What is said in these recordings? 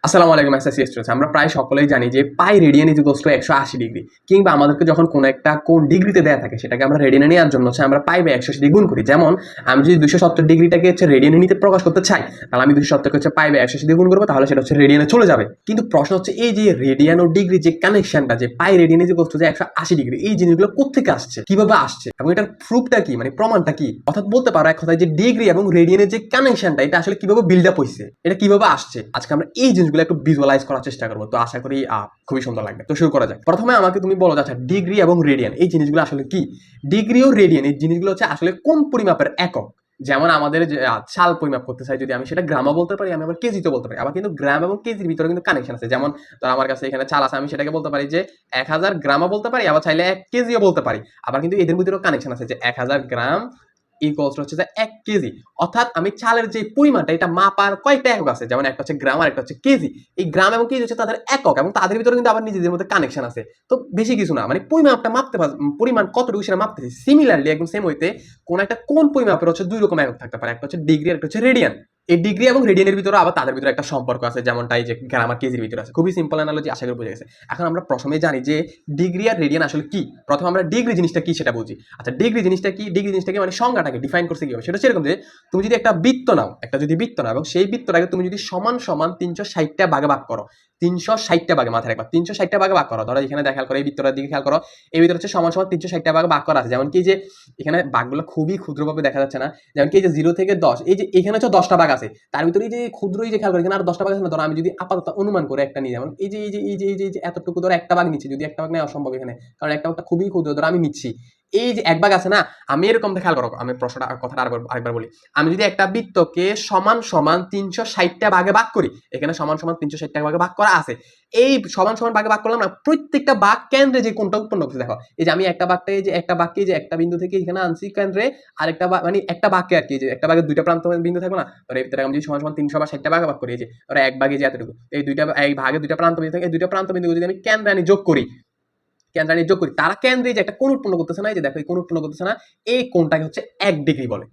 আসসালামু আলাইকুম SSC students. আমরা প্রায় সকলেই জানি যে পাই radian is equals to 180 degree, কিংবা আমাদেরকে যখন কোনো একটা কোণ ডিগ্রিতে দেয়া থাকে সেটাকে আমরা রেডিয়ানে নেওয়ার জন্য আমরা পাই বাই 180 দিয়ে গুণ করি। যেমন আমি যদি 270 ডিগ্রিটাকে রেডিয়ানে নিতে প্রকাশ করতে চাই, তাহলে আমি 270 কে পাই বাই 180 দিয়ে গুণ করবো, তাহলে সেটা রেডিয়ানে চলে যাবে। কিন্তু প্রশ্ন হচ্ছে এই যে রেডিয়ান ও ডিগ্রি যে কানেকশনটা, যে পাই radian is equals to 180 degree, এই জিনিসগুলো কোত্থেকে আসছে, কিভাবে আসছে, এবং এটার প্রুফটা কি, মানে প্রমাণটা কি? অর্থাৎ বলতে পারো এক কথায় যে ডিগ্রি এবং রেডিয়ানের যে কানেকশনটা, এটা আসলে কিভাবে বিল্ড আপ হয়েছে, এটা কিভাবে আসছে, আজকে আমরা এই জিনিসগুলো একটু ভিজুয়ালাইজ করার চেষ্টা করবো। তো আশা করি খুবই সুন্দর লাগবে। তো শুরু করা যাক। প্রথমে আমাকে তুমি বলো, আচ্ছা ডিগ্রি এবং রেডিয়ান এই জিনিসগুলো আসলে কি? ডিগ্রি ও রেডিয়ান এই জিনিসগুলো হচ্ছে আসলে কোন পরিমাপের একক। যেমন আমাদের যে সাল পরিমাপ করতে চাই, যদি আমি সেটা গ্রামও বলতে পারি, আমি আবার কেজিতে বলতে পারি। আবার কিন্তু গ্রাম এবং কেজির ভিতরে কিন্তু কানেকশন আছে। যেমন ধর আমার কাছে এখানে চাল আছে, আমি সেটাকে বলতে পারি যে 1000 গ্রামও বলতে পারি, আবার চাইলে 1 কেজিও বলতে পারি। আবার কিন্তু এদের ভিতরেও কানেকশন আছে যে 1000 গ্রাম ইকুয়ালস হচ্ছে যে 1 কেজি। অর্থাৎ আমি চালের যে পরিমাণটা, এটা মাপার কয়েকটা একক আছে, যেমন একটা হচ্ছে গ্রাম আর একটা হচ্ছে কেজি। এই গ্রাম এবং কেজি হচ্ছে তাদের একক, এবং তাদের ভিতরে কিন্তু আবার নিজেদের মধ্যে কানেকশন আছে। তো বেশি কিছু না, মানে পরিমাপটা মাপতে পরিমাণ কতটুকু সেটা মাপতেছি। সিমিলারলি একদম সেম হইতে কোন একটা কোন পরিমাপের হচ্ছে দুই রকম একক থাকতে পারে, একটা হচ্ছে ডিগ্রি আর একটা হচ্ছে রেডিয়ান। এই ডিগ্রি এবং রেডিয়ানের ভিতরে আবার তাদের ভিতরে একটা সম্পর্ক আছে, যেমনটা এই যে গ্রাম আর কেজির ভিতরে আছে। খুবই সিম্পল অ্যানালজি, আশা করি বুঝে গেছে। এখন আমরা প্রথমে জানি যে ডিগ্রি আর রেডিয়ান আসলে কি। প্রথমে আমরা ডিগ্রি জিনিসটা কি সেটা বুঝি। আচ্ছা ডিগ্রি জিনিসটা কি? ডিগ্রি জিনিসটাকে মানে সংজ্ঞাটাকে ডিফাইন করছে কি হবে, সেটা সেরকম যে তুমি যদি একটা বৃত্ত নাও, একটা যদি বৃত্ত নাও এবং সেই বৃত্তটাকে তুমি যদি সমান সমান 360টা ভাগে ভাগ করো, 360টা ভাগে, মাথায় রাখবা 360টা ভাগে ভাগ করো। ধরো এখানে খেয়াল করো, এই বৃত্তটার দিকে খেয়াল করো, এই ভিতরে হচ্ছে সমান সমান 360টা ভাগে ভাগ করা আছে। যেমন কি যে এখানে ভাগগুলো খুবই ক্ষুদ্রভাবে দেখা যাচ্ছে না, যেমন কি এই যে 0 থেকে 10, এই যে এখানে হচ্ছে 10টা ভাগ আছে, তার ভিতরে এই যে ক্ষুদ্র, এই যে খেয়াল করো এখানে আর 10টা ভাগ আছে না। ধরো আমি যদি আপাতত অনুমান করে একটা নিই, যেমন এই যে এতটুকু ধরো একটা ভাগ নিচ্ছি, যদি একটা ভাগ নেওয়া অসম্ভব এখানে, কারণ একটা ভাগটা খুবই ক্ষুদ্র, ধরো আমি নিচ্ছি এই যে এক ভাগ আছে না। আমি এরকম খেয়াল করো, আমি প্রশ্নটা কথাটা আরেকবার বলি। আমি যদি একটা বৃত্তকে সমান সমান 360টা ভাগে ভাগ করি, এখানে সমান সমান 360টা ভাগে ভাগ করা আছে, এই সমান সমান ভাগে ভাগ করলাম না, প্রত্যেকটা ভাগ কেন্দ্রে যে কোনটা উৎপন্ন করছে দেখো। এই যে আমি একটা ভাগটা, এই যে একটা ভাগকে যে একটা বিন্দু থেকে এখানে আনছি কেন্দ্রে, আরেকটা মানে একটা ভাগকে আর কি, যে একটা ভাগের দুইটা প্রান্ত বিন্দু থাকবে না, ধরো এই ভিতরে আমি যদি সমান সমান 360টা ভাগে ভাগ করি, এই যে ধরো এক ভাগে যে এতটুকু, এই দুইটা এই ভাগে দুইটা প্রান্ত বিন্দু থাকে, এই দুইটা প্রান্ত বিন্দু যদি আমি কেন্দ্রে আনি যোগ করি, তারা কেন্দ্রে যে একটা কোণ উৎপন্ন করতেছে না, এই যে দেখো এই কোণ উৎপন্ন করতেছে না, এই কোণটাকে হচ্ছে 1 ডিগ্রি বলে।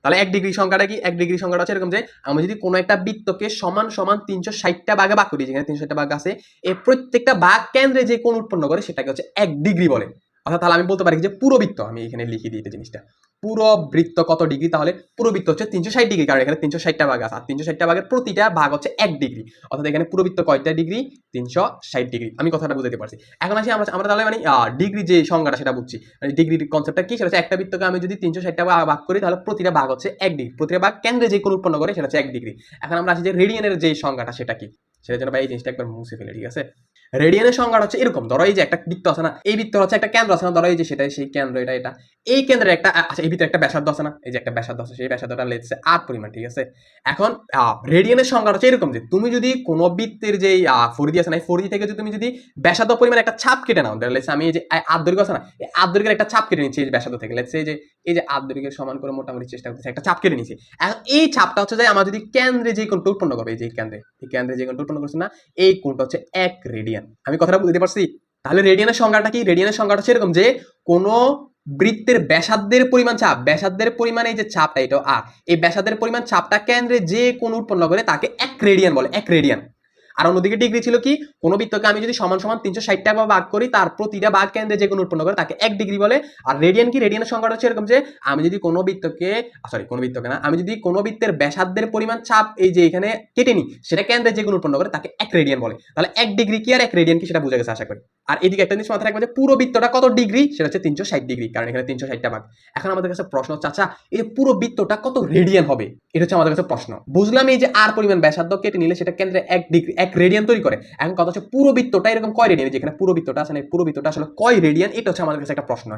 তাহলে 1 ডিগ্রি সংখ্যাটা কি? 1 ডিগ্রি সংখ্যাটা হচ্ছে এরকম যে আমি যদি কোনো একটা বৃত্তকে সমান সমান 360টা ভাগে ভাগ করি, যেখানে 360টা ভাগ আছে, এই প্রত্যেকটা ভাগ কেন্দ্রে যে কোণ উৎপন্ন করে সেটাকে হচ্ছে 1 ডিগ্রি বলে। অর্থাৎ তাহলে আমি বলতে পারি যে পুরো বৃত্ত, আমি এখানে লিখে দিই এই জিনিসটা, পুরো বৃত্ত কত ডিগ্রি? তাহলে পুরো বৃত্ত হচ্ছে 360 ডিগ্রি, কারণ এখানে 360টা ভাগ আছে, আর 360টা ভাগের প্রতিটা ভাগ হচ্ছে 1 ডিগ্রি। অর্থাৎ এখানে পুরো বৃত্ত কয়টা ডিগ্রি? 360 ডিগ্রি। আমি কথাটা বুঝাতে পারছি। এখন আসি আমরা তাহলে মানে ডিগ্রি যে সংজ্ঞাটা সেটা বুঝছি, মানে ডিগ্রির কনসেপ্টটা কি, সেটা হচ্ছে একটা বৃত্তকে আমি যদি 360টা ভাগ করি, তাহলে প্রতিটা ভাগ হচ্ছে 1 ডিগ্রি, প্রতিটা ভাগ কেন্দ্রে যে কোণ উৎপন্ন করে সেটা হচ্ছে 1 ডিগ্রি। এখন আমরা আসি যে রেডিয়ানের যে সংজ্ঞাটা সেটা কি, সেটার জন্য ভাই এই জিনিসটা একবার মুছে ফেলে, ঠিক আছে? রেডিয়ানের সংজ্ঞাটা হচ্ছে এরকম, ধরো এই যে একটা বৃত্ত আছে না, এই বৃত্ত হচ্ছে একটা কেন্দ্র আছে না, ধরো এই যে সেটাই সেই কেন্দ্র, এটা এই কেন্দ্রের একটা, আচ্ছা এই ভিতরে একটা ব্যাসার্ধ আছে না, এই যে একটা ব্যাসার্ধ আছে, সেই ব্যাসার্ধটা লেটস আর পরিমাণ, ঠিক আছে? এখন রেডিয়ানের সংজ্ঞাটা হচ্ছে এরকম যে তুমি যদি কোনো বৃত্তের যে ফরিদি আছে না, এই ফরিদি থেকে যদি তুমি যদি ব্যাসার্ধ পরিমাণ একটা ছাপ কেটে নাও, লেটস আমি এই যে আর্ধদৈর্ঘ্য আছে না, এই আর্ধদৈর্ঘ্যের একটা ছাপ কেটে নিচ্ছি এই ব্যাসার্ধ থেকে, লেটস এই যে আর্ধদৈর্ঘ্যের সমান করে মোটামুটি চেষ্টা করতেছি, একটা ছাপ কেটে নিচ্ছি। এখন এই ছাপটা হচ্ছে যে আমার যদি কেন্দ্রে যে কোণটা উৎপন্ন করবে, এই যে কেন্দ্রে যে কোণটা উৎপন্ন করছে না, এই কোণটা হচ্ছে 1 রেডিয়ান। আমি কথাটা বুঝতে পারছি? তাহলে রেডিয়ানের সংজ্ঞাটা কি? রেডিয়ানের সংজ্ঞাটা হচ্ছে এরকম যে কোনো বৃত্তের ব্যাসার্ধের পরিমাণ চাপ, ব্যাসার্ধের পরিমাণ এই যে চাপটা, এটা আর এই ব্যাসার্ধের পরিমাণ চাপটা কেন্দ্রে যে কোণ উৎপন্ন করে তাকে 1 রেডিয়ান বলে, 1 রেডিয়ান। আর অন্যদিকে ডিগ্রি ছিল কি, কোনো বৃত্তকে আমি যদি সমান সমান 360টা ভাগ করি, তার প্রতিটা ভাগ কেন্দ্রে যে কোণ উৎপন্ন করে তাকে 1 ডিগ্রি বলে। আর রেডিয়ান কি? রেডিয়ানের সংজ্ঞাটা হচ্ছে এরকম যে আমি যদি কোনো বৃত্তকে, কোনো বৃত্তকে না, আমি যদি কোনো বৃত্তের ব্যাসার্ধের পরিমাণ চাপ এই যে এখানে কেটে নিই, সেটা কেন্দ্রে যে কোণ উৎপন্ন করে তাকে 1 রেডিয়ান বলে। তাহলে 1 ডিগ্রি কি আর 1 রেডিয়ান কি সেটা বোঝা গেছে আশা করি। আর এদিকে একটা জিনিস মাথায় রাখবে যে পুরো বৃত্তটা কত ডিগ্রি, সেটা হচ্ছে 360 ডিগ্রি, কারণ এখানে 360টা ভাগ। এখন আমাদের কাছে প্রশ্ন হচ্ছে, আচ্ছা এই যে পুরো বৃত্তটা কত রেডিয়ান হবে, এটা হচ্ছে আমাদের কাছে প্রশ্ন। বুঝলাম এই যে আর পরিমাণ ব্যাসার্ধ কেটে নিলে সেটা কেন্দ্রে 1 ডিগ্রি 1 রেডিয়ান তৈরি করে। এখন কথা হচ্ছে পুরো বৃত্তটা এরকম কয় রেডিয়ান, যেখানে পুরো বৃত্তটা আছে না, পুরো বৃত্তটা আসলে কয় রেডিয়ান, এটা হচ্ছে আমাদের কাছে একটা প্রশ্ন।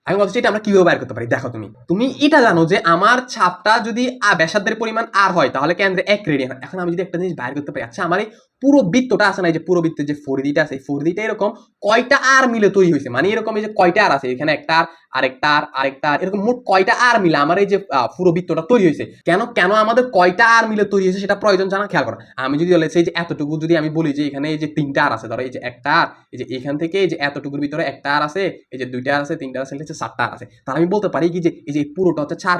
এখন কথা হচ্ছে এটা আমরা কিভাবে বের করতে পারি। দেখো তুমি এটা জানো যে আমার ছাপটা যদি ব্যাসার্ধের পরিমাণ আর হয়, তাহলে কেন্দ্রে 1 রেডিয়ান। এখন আমি যদি একটা জিনিস বাইর করতে পারি, আচ্ছা আমার এই পুরো বৃত্তটা আছে না, এই যে পুরো বৃত্তের যে ফরিদিটা আছে, এই ফরিদিটা এরকম কয়টা আর মিলে তৈরি হয়েছে, মানে এরকম এই যে কয়টা আর আছে, এখানে একটা আর আরেকটা আর এরকম মোট কয়টা আর মিলে আমার এই যে পুরো বৃত্তটা তৈরি হয়েছে। কেন কেন আমাদের কয়টা আর মিলে তৈরি হয়েছে সেটা প্রয়োজন জানা, খেয়াল করো। আমি যদি বলে এই যে এতটুকু যদি আমি বলি যে এখানে এই যে 3টা আর আছে, ধরো এই যে একটা আর, এই যে এখান থেকে এই যে এতটুকুর ভিতরে একটা আর আছে, এই যে 2টা আর আছে, 3টা আর আছে, 7টা আর আছে, তাহলে আমি বলতে পারি কি যে এই যে পুরোটা হচ্ছে 4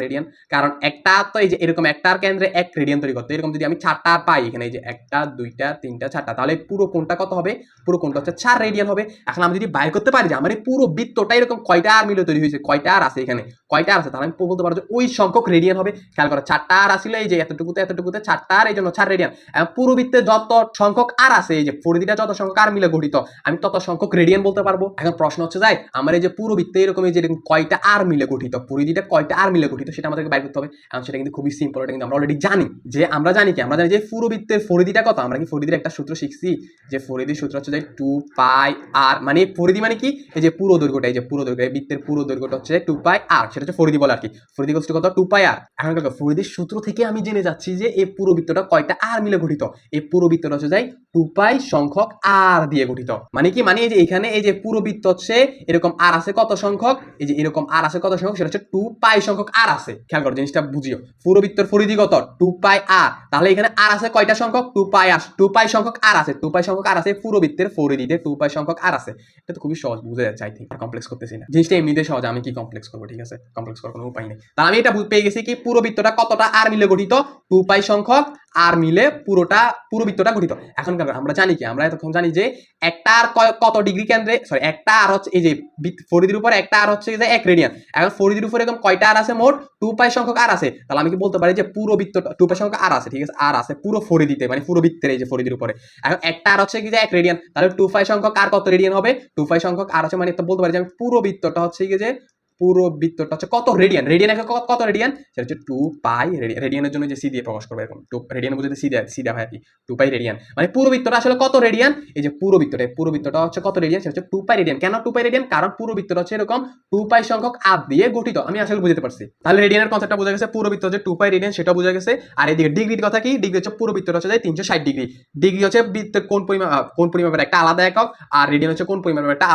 রেডিয়ান। কারণ একটা তো এই যে এরকম একটা আর কেন্দ্রে 1 রেডিয়ান তৈরি করতে, এরকম যদি আমি 4টা আর পাই এখানে এই যে 1টা 2টা 3টা 4টা, তাহলে পুরো কোণটা কত হবে? পুরো কোণটা হচ্ছে 4 রেডিয়ান হবে। এখন আমি যদি বাইর করতে পারি যে আমার এই পুরো বৃত্তটা এরকম কয়টা আর মিলে তৈরি হয়েছে, কয়টা আর আছে এখানে, কয়টা আর আছে, তাহলে আমি বলতে পারবো যে ওই সংখ্যক রেডিয়ান হবে। খেয়াল করো 4টা আর আসলে এই যে এতটুকুতে 4টা আর, এই জন্য 4 রেডিয়ান। পুরো বৃত্তে যত সংখ্যক আর আছে, এই যে পরিধিটা যত সংখ্যক আর মিলে গঠিত, আমি তত সংখ্যক রেডিয়ান বলতে পারবো। এখন প্রশ্ন হচ্ছে যাই আমার এই যে পুরো বৃত্তে এরকম এই যে কয়টা আর মিলে গঠিত, পরিধিটা কয়টা আর মিলে গঠিত সেটা আমাদেরকে বাইর করতে হবে। এখন সেটা কিন্তু খুবই সিম্পল, এটা কিন্তু আমরা অলরেডি জানি যে আমরা জানি যে পুরো বৃত্তের পরিধিটা কত। আমরা কি পরিধির একটা সূত্র শিখছি যে পরিধির সূত্র হচ্ছে যে 2 পাই আর, মানে পরিধি মানে কি, এই যে পুরো দৈর্ঘ্যটা, এই যে পুরো দৈর্ঘ্য, এই বৃত্তের পুরো দৈর্ঘ্যটা হচ্ছে 2 পাই আর, সেটা হচ্ছে পরিধি বলে আর কি। পরিধি কত 2 পাই আর। এখন পরিধির সূত্র থেকে আমি জেনে যাচ্ছি যে এই পুরো বৃত্তটা কয়টা আর মিলে গঠিত। এই পুরো বৃত্তটা হচ্ছে যাই 2 পাই সংখ্যক আর দিয়ে গঠিত। মানে কি, মানে এই যে এখানে এই যে পুরো বৃত্ত হচ্ছে এরকম আর আছে কত সংখ্যক, এই যে এরকম আর আছে কত সংখ্যক, সেটা হচ্ছে 2 পাই সংখ্যক আর আছে। খেয়াল করো জিনিসটা বুঝিও, পুরো বৃত্তের পরিধি কত 2 পাই আর, তাহলে এখানে আর আছে কয়টা সংখ্যক 2 পাই আর, 2 পাই সংখ্যক আর আছে, 2 পাই সংখ্যক আর আছে পুরো বৃত্তের পরিধিতে 2 পাই সংখ্যক আর আছে। এটা তো খুবই সহজ, বুঝে যাচ্ছে, আই থিঙ্ক কমপ্লেক্স করতেছি না জিনিসটা, এমনিতে সহজ, আমি কি কমপ্লেক্স করবো, ঠিক আছে, কমপ্লেক্স করার কোনো উপায় নেই। তাহলে আমি এটা পেয়ে গেছি কি পুরো বৃত্তটা কতটা আর মিলে গঠিত, 2 পাই সংখ্যক আর মিলে পুরো বৃত্তটা গঠিত। এখন আমরা জানি কি, আমরা এতক্ষণ জানি যে একটা আর কত ডিগ্রি কেন্দ্রে, সরি একটা আর হচ্ছে এই যে পরিধির উপর একটা আর হচ্ছে যে 1 রেডিয়ান। এখন পরিধির উপর এরকম কয়টা আর আছে, মোট 2 পাই সংখ্যক আর আছে, তাহলে আমি কি বলতে পারি যে পুরো বৃত্তটা 2 পাই সংখ্যক আর আছে, ঠিক আছে, আর আছে পুরো পরিধিতে, মানে পুরো বৃত্তের এই যে পরিধির উপরে। এখন একটা আর হচ্ছে কি যে 1 রেডিয়ান, তাহলে 2 পাই সংখ্যক আর কত রেডিয়ান হবে, 2 পাই সংখ্যক আর আছে, মানে তো বলতে পারি যে আমি পুরো বৃত্তটা হচ্ছে কি যে পুরো বৃত্তটা হচ্ছে কত রেডিয়ান, রেডিয়ান কত রেডিয়ান, সেটা হচ্ছে 2 পাই রেডিয়ানের জন্য যে সি দিয়ে প্রকাশ করবে, এরকম রেডিয়ান বুঝতে সি দেওয়া হয় আর কি, 2 পাই রেডিয়ান, মানে পুরো বৃত্তটা আসলে কত রেডিয়ান, এই যে পুরো বৃত্তটা হচ্ছে কত রেডিয়ান, সেটা হচ্ছে 2 পাই রেডিয়ান। কেন 2 পাই রেডিয়ান, কারণ পুরো বৃত্তটা হচ্ছে এরকম 2 পাই সংখ্যক আর দিয়ে গঠিত। আমি আসলে বুঝতে পারছি, তাহলে রেডিয়ানের কনসেপ্টটা বোঝা গেছে, পুরো বৃত্ত হচ্ছে 2 পাই রেডিয়ান সেটা বোঝা গেছে। আর এদিকে ডিগ্রির কথা কি, ডিগ্রি হচ্ছে পুরো বৃত্তটা হচ্ছে 360 ডিগ্রি, ডিগ্রি হচ্ছে বৃত্তের কোণ পরিমাপের একটা আলাদা একক, আর রেডিয়ান হচ্ছে কোণ পরিমাপের একটা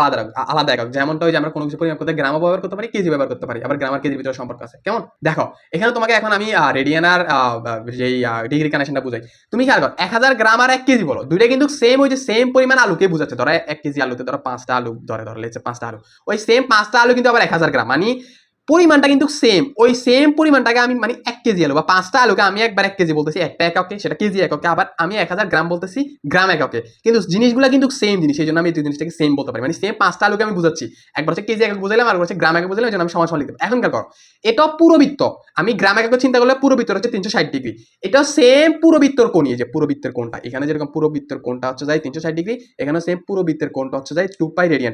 আলাদা একক। যেমনটা ওই যে আমরা কোনো কিছু পরিমাপ করতে গ্রামও ব্যবহার করতে পারি, কেজি ব্যবহার করতে পারি, আবার গ্রামার কেজির ভিতরে সম্পর্ক আছে। কেমন দেখো, এখানে তোমাকে এখন আমি রেডিয়ান আর যেই ডিগ্রি কানেকশনটা বুঝাই। তুমি খেয়াল করো 1000 গ্রাম আর 1 কেজি বলো, দুইটা কিন্তু সেম, ওই যে সেম পরিমাণ আলুকে বোঝাচ্ছে। ধরো 1 কেজি আলুতে ধরো 5টা আলু ধরে লেগেছে 5টা আলু, ওই সেম 5টা আলু কিন্তু আবার 1000 গ্রাম, মানে পরিমাণটা কিন্তু সেম, ওই সেম পরিমাণটাকে আমি মানে 1 কেজি আলু বা 5টা আলুকে আমি একবার 1 কেজি বলতেছি একটা এককে, সেটা কেজি এককে, আবার আমি 1000 গ্রাম বলতেছি গ্রাম এককে, কিন্তু জিনিসগুলো কিন্তু সেম জিনিস, সেই জন্য আমি এই দুই জিনিসটাকে সেম বলতে পারি। মানে সেম 5টা আলুকে আমি বুঝাচ্ছি, একবার হচ্ছে কেজি একক বুঝাইলাম আর হচ্ছে গ্রাম একক বুঝাইলাম, এই জন্য আমি সমান সমান লিখতে। এখন করো, এটা পুরো বৃত্ত, আমি গ্রাম একক চিন্তা করলে পুরো বৃত্ত হচ্ছে 360 ডিগ্রি, এটা সেম পুরো বৃত্তর কোণ, এই যে পুরো বৃত্তের কোণটা এখানে যেরকম পুরো বৃত্তের কোণটা হচ্ছে যায় 360 ডিগ্রি, এখানে সেম পুরো বৃত্তের কোণটা হচ্ছে যায় 2 পাই রেডিয়ান।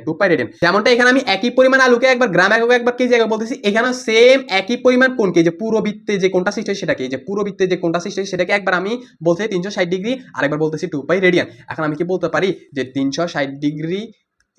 যেমনটা এখানে আমি একই পরিমাণ আলুকে একবার গ্রাম একক একবার কেজি একক বলতেছি, এখানে সেম একই পরিমাণ কোণকে, যে পুরো বৃত্তে যে কোণটা সৃষ্টি হয় সেটাকে, যে পুরো বৃত্তে যে কোণটা সৃষ্টি হয় সেটাকে একবার আমি বলতেছি 360 ডিগ্রি, আর একবার বলতেছি 2 পাই রেডিয়ান। এখন আমি কি বলতে পারি যে 360 ডিগ্রি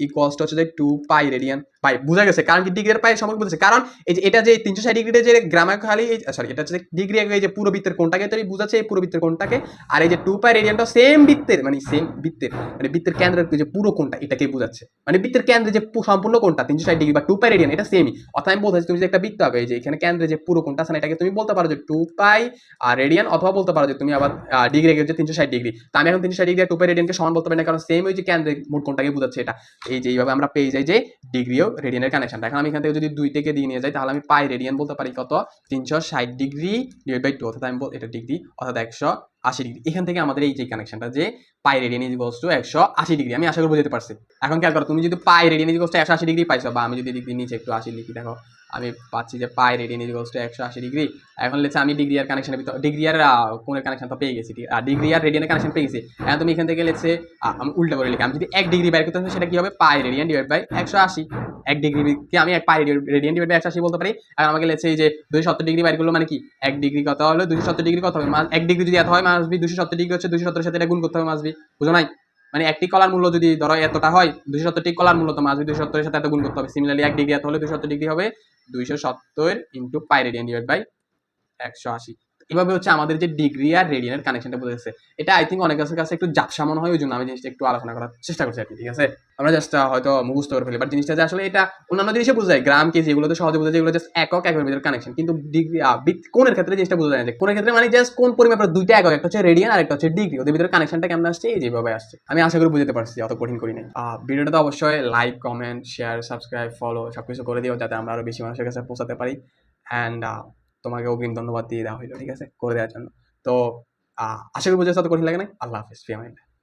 ইকুয়ালস টু হচ্ছে যে 2 পাই রেডিয়ান। ভাই বুঝা গেছে, কারণ কি ডিগ্রির পাই সম্পর্ক বুঝেছে, কারণ এই যে এটা যে 360 ডিগ্রিতে যে গ্রামে খালি সরি এটা হচ্ছে ডিগ্রি এই যে পুরো বৃত্তের কোণটাকে তৈরি বুঝাচ্ছে, এই পুরো বৃত্তের কোণটাকে, আর এই যে 2 পাই রেডিয়ানটা সেম বৃত্তের, মানে সেম বৃত্তের মানে বৃত্তের কেন্দ্রের যে পুরো কোণটা এটাকে বুঝাচ্ছে, মানে বৃত্তের কেন্দ্রে যে সম্পূর্ণ কোণটা 360 ডিগ্রি বা 2 পাই রেডিয়ান এটা সেমই। অর্থাৎ আমি বলতেছি তুমি যে একটা বৃত্ত আঁকো, এই যে এখানে কেন্দ্রে যে পুরো কোণটা আছে না, এটাকে তুমি বলতে পারো যে 2 পাই রেডিয়ান, অথবা বলতে পারো যে তুমি আবার ডিগ্রি এর যে 360 ডিগ্রি। তো আমি এখন 360 ডিগ্রি আর 2 পাই রেডিয়ানকে সমান বলতে পারি না, কারণ সেম ওই যে কেন্দ্রে মোট কোণটাকে বুঝাচ্ছে এটা। এই যে এইভাবে আমরা পেয়ে যাই যে ডিগ্রি ও রেডিয়ানের কানেকশনটা। এখন আমি এখান থেকে যদি 2 থেকে দিয়ে নিয়ে যাই, তাহলে আমি পাই রেডিয়ান বলতে পারি কত 360 ডিগ্রি ডিভাইড বাই 2, অর্থাৎ আমি এটা ডিগ্রি অর্থাৎ 180 ডিগ্রি। এখান থেকে আমাদের এই যে কানেকশনটা যে পাই রেডিয়ান ইকুয়ালস টু 180 ডিগ্রি, আমি আশা করি বুঝতে পারছি। এখন খেয়াল করো, তুমি যদি পাই রেডিয়ান ইকুয়ালস টু 180 ডিগ্রি পাইছো, বা আমি যদি ডিগ্রি নিচে একটু 80 লিখি, দেখো আমি পাচ্ছি যে পাই রেডিয়ান ইকুয়ালস টু 180 ডিগ্রি। এখন লেটস আমি ডিগ্রি আর কানেকশনের ভিতর ডিগ্রি আর কোণের কানেকশন তো পেয়ে গেছি, আর ডিগ্রি আর রেডিয়ানের কানেকশন পেয়ে গেছি। এখন তুমি এখান থেকে লেটস আমি উল্টা করে লিখি, আমি যদি 1 ডিগ্রি বের করতে হয় সেটা কি হবে, পাই রেডিয়ান ডিভাইড বাই 180। 1 ডিগ্রিকে আমি 1 পাই রেডিয়ান ডিভাইড বাই 180 বলতে পারি। আর আমাকে লেটস এই যে 270 ডিগ্রি বের করলো, মানে কি 1 ডিগ্রি কত হলো 270 ডিগ্রি কত হবে, 1 ডিগ্রি যদি এত হয় মাস বি 270 ডিগ্রি হচ্ছে 270 এর সাথে এটা গুণ করতে হবে মাস বি, বুঝো নাই? মানে একটি কলার মূল্য যদি ধরো এতটা হয়, 270 টি কলার মূল্য তো মাস বি 270 এর সাথে এত গুণ করতে হবে। সিমিলারলি 1 ডিগ্রি এত হলে 270 ডিগ্রি হবে 270 into pi radian divide by 180। এভাবে হচ্ছে আমাদের যে ডিগ্রি আর রেডিয়ানের কানেকশনটা বোঝা যাচ্ছে। এটা আই থিঙ্ক অনেকের কাছে একটু ঝাপসা মনে হয়, ওই জন্য আমি জিনিসটা একটু আলোচনা করার চেষ্টা করছি আর কি, ঠিক আছে? আমরা জাস্ট হয়তো মুখস্থ করে ফেলি, বাট জিনিসটা যে আসলে এটা অন্যান্য জিনিসে বোঝা যায়, গ্রাম কেজি এগুলো তো সহজে বোঝা যায়, এগুলো জাস্ট একক একের ভিতরে কানেকশন। কিন্তু ডিগ্রি কোণের ক্ষেত্রে জিনিসটা বোঝা যায় না, কোণের ক্ষেত্রে মানে জাস্ট কোন পরিমাপের দুইটা একক, একটা হচ্ছে রেডিয়ান আর একটা হচ্ছে ডিগ্রি, ওদের ভিতরে কানেকশনটা কেমন আসছে এই যেভাবে আসছে। আমি আশা করি বুঝতে পারছি, অত কঠিন করি নাই। ভিডিওটা তো অবশ্যই like, comment, share, subscribe, follow সবকিছু করে দিও, যাতে আমরা আরো বেশি মানুষের কাছে পৌঁছাতে পারি। অ্যান্ড তোমাকে অগ্রিম ধন্যবাদ দিয়ে দেওয়া হইলো, ঠিক আছে, করে দেওয়ার জন্য। তো আশা করি বুঝে অত কঠিন লাগে না। আল্লাহ হাফিজ, ফি আমানিল্লাহ।